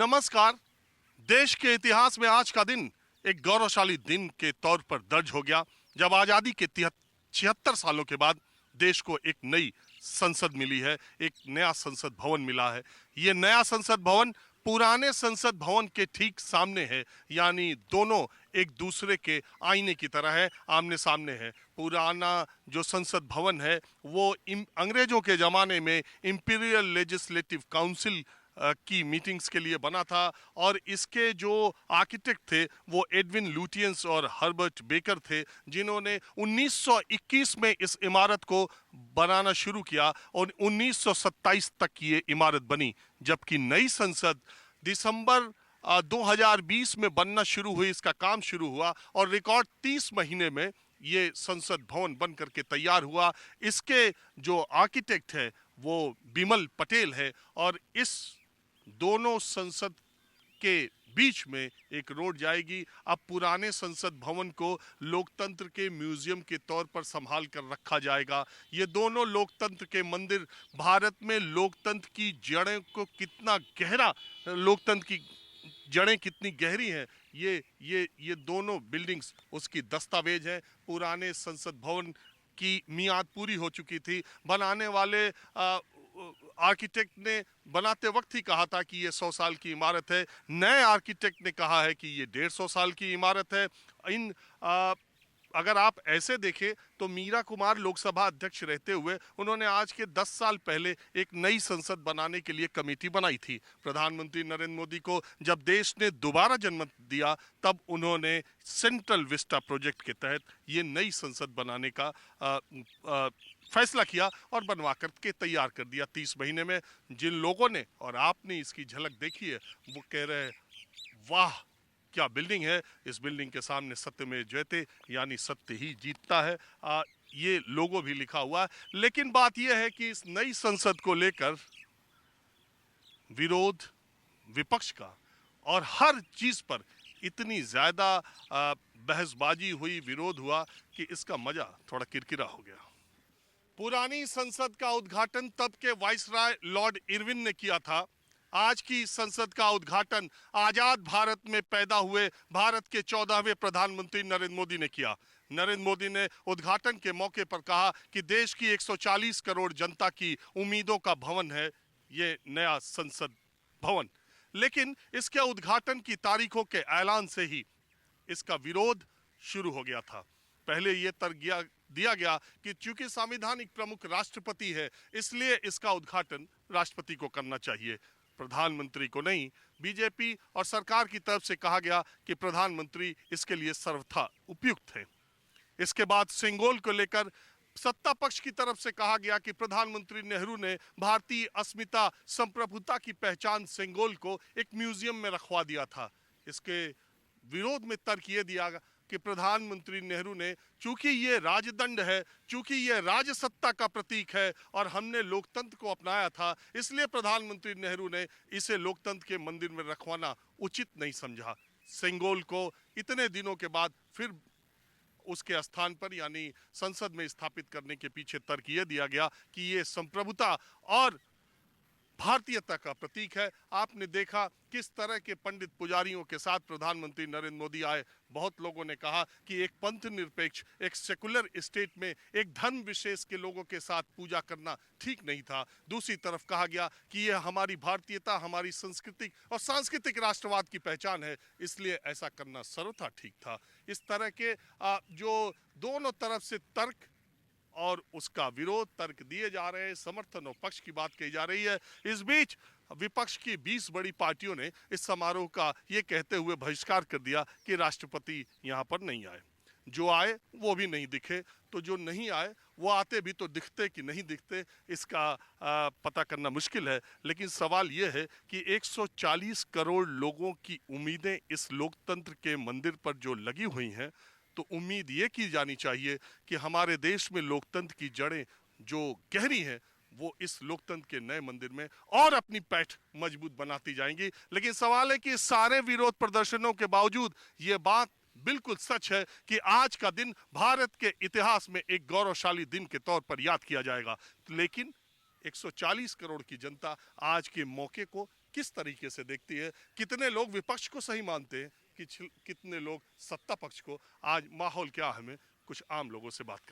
नमस्कार। देश के इतिहास में आज का दिन एक गौरवशाली दिन के तौर पर दर्ज हो गया जब आजादी के 76 सालों के बाद देश को एक नई संसद मिली है, एक नया संसद भवन मिला है। ये नया संसद भवन पुराने संसद भवन के ठीक सामने है, यानी दोनों एक दूसरे के आईने की तरह है, आमने सामने है। पुराना जो संसद भवन है वो अंग्रेजों के जमाने में इंपीरियल लेजिस्लेटिव काउंसिल की मीटिंग्स के लिए बना था और इसके जो आर्किटेक्ट थे वो एडविन लुटियंस और हर्बर्ट बेकर थे, जिन्होंने 1921 में इस इमारत को बनाना शुरू किया और 1927 तक ये इमारत बनी। जबकि नई संसद दिसंबर 2020 में बनना शुरू हुई, इसका काम शुरू हुआ और रिकॉर्ड 30 महीने में ये संसद भवन बन करके तैयार हुआ। इसके जो आर्किटेक्ट है वो बिमल पटेल है और इस दोनों संसद के बीच में एक रोड जाएगी। अब पुराने संसद भवन को लोकतंत्र के म्यूजियम के तौर पर संभाल कर रखा जाएगा। ये दोनों लोकतंत्र के मंदिर भारत में लोकतंत्र की जड़ें को कितना गहरा, लोकतंत्र की जड़ें कितनी गहरी हैं, ये दोनों बिल्डिंग्स उसकी दस्तावेज है। पुराने संसद भवन की मियाद पूरी हो चुकी थी। बनाने वाले आर्किटेक्ट ने बनाते वक्त ही कहा था कि ये 100 साल की इमारत है। नए आर्किटेक्ट ने कहा है कि ये 150 साल की इमारत है। इन अगर आप ऐसे देखें तो मीरा कुमार लोकसभा अध्यक्ष रहते हुए उन्होंने आज के 10 साल पहले एक नई संसद बनाने के लिए कमेटी बनाई थी। प्रधानमंत्री नरेंद्र मोदी को जब देश ने दोबारा जन्म दिया तब उन्होंने सेंट्रल विस्टा प्रोजेक्ट के तहत ये नई संसद बनाने का फैसला किया और बनवा करके तैयार कर दिया 30 महीने में। जिन लोगों ने और आपने इसकी झलक देखी है वो कह रहे हैं वाह क्या बिल्डिंग है। इस बिल्डिंग के सामने सत्य में जयते यानी सत्य ही जीतता है, ये लोगो भी लिखा हुआ है। लेकिन बात यह है कि इस नई संसद को लेकर विरोध विपक्ष का और हर चीज पर इतनी ज्यादा बहसबाजी हुई, विरोध हुआ कि इसका मजा थोड़ा किरकिरा हो गया। पुरानी संसद का उद्घाटन तब के वाइसराय लॉर्ड इरविन ने किया था। आज की संसद का उद्घाटन आजाद भारत में पैदा हुए भारत के 14वें प्रधानमंत्री नरेंद्र मोदी ने किया। नरेंद्र मोदी ने उद्घाटन के मौके पर कहा कि देश की 140 करोड़ जनता की उम्मीदों का भवन है ये नया संसद भवन। लेकिन इसके उद्घाटन की तारीखों के ऐलान से ही इसका विरोध शुरू हो गया था। पहले ये तर्क दिया गया कि चूंकि संवैधानिक प्रमुख राष्ट्रपति है इसलिए इसका उद्घाटन राष्ट्रपति को करना चाहिए, प्रधानमंत्री को नहीं। बीजेपी और सरकार की तरफ से कहा गया कि प्रधानमंत्री इसके लिए सर्वथा उपयुक्त है। इसके बाद सेंगोल को लेकर सत्ता पक्ष की तरफ से कहा गया कि प्रधानमंत्री नेहरू ने भारतीय अस्मिता संप्रभुता की पहचान सेंगोल को एक म्यूजियम में रखवा दिया था। इसके विरोध में तर्क ये दिया कि प्रधानमंत्री नेहरू ने, चूंकि ये राजदंड है, चूंकि ये राजसत्ता का प्रतीक है और हमने लोकतंत्र को अपनाया था, इसलिए प्रधानमंत्री नेहरू ने इसे लोकतंत्र के मंदिर में रखवाना उचित नहीं समझा। सेंगोल को इतने दिनों के बाद फिर उसके स्थान पर यानी संसद में स्थापित करने के पीछे तर्क ये दिया गया कि ये संप्रभुता और भारतीयता का प्रतीक है। आपने देखा किस तरह के पंडित पुजारियों के साथ प्रधानमंत्री नरेंद्र मोदी आए। बहुत लोगों ने कहा कि एक पंथ निरपेक्ष, एक सेकुलर स्टेट में एक धर्म विशेष के लोगों के साथ पूजा करना ठीक नहीं था। दूसरी तरफ कहा गया कि यह हमारी भारतीयता, हमारी सांस्कृतिक और सांस्कृतिक राष्ट्रवाद की पहचान है, इसलिए ऐसा करना सर्वथा ठीक था। इस तरह के जो दोनों तरफ से तर्क और उसका विरोध तर्क दिए जा रहे हैं, समर्थन और पक्ष की बात कही जा रही है। इस बीच विपक्ष की 20 बड़ी पार्टियों ने इस समारोह का ये कहते हुए बहिष्कार कर दिया कि राष्ट्रपति यहाँ पर नहीं आए। जो आए वो भी नहीं दिखे, तो जो नहीं आए वो आते भी तो दिखते कि नहीं दिखते इसका पता करना मुश्किल है। लेकिन सवाल ये है कि 140 करोड़ लोगों की उम्मीदें इस लोकतंत्र के मंदिर पर जो लगी हुई हैं, तो उम्मीद ये की जानी चाहिए कि हमारे देश में लोकतंत्र की जड़ें जो गहरी हैं वो इस लोकतंत्र के नए मंदिर में और अपनी पैठ मजबूत बनाती जाएंगी। लेकिन सवाल है कि सारे विरोध प्रदर्शनों के बावजूद ये बात बिल्कुल सच है कि आज का दिन भारत के इतिहास में एक गौरवशाली दिन के तौर पर याद किया जाएगा। लेकिन 140 करोड़ की जनता आज के मौके को किस तरीके से देखती है, कितने लोग विपक्ष को सही मानते हैं, कितने लोग सत्ता पक्ष को। आज माहौल क्या है, हमें कुछ आम लोगों से बात करते हैं।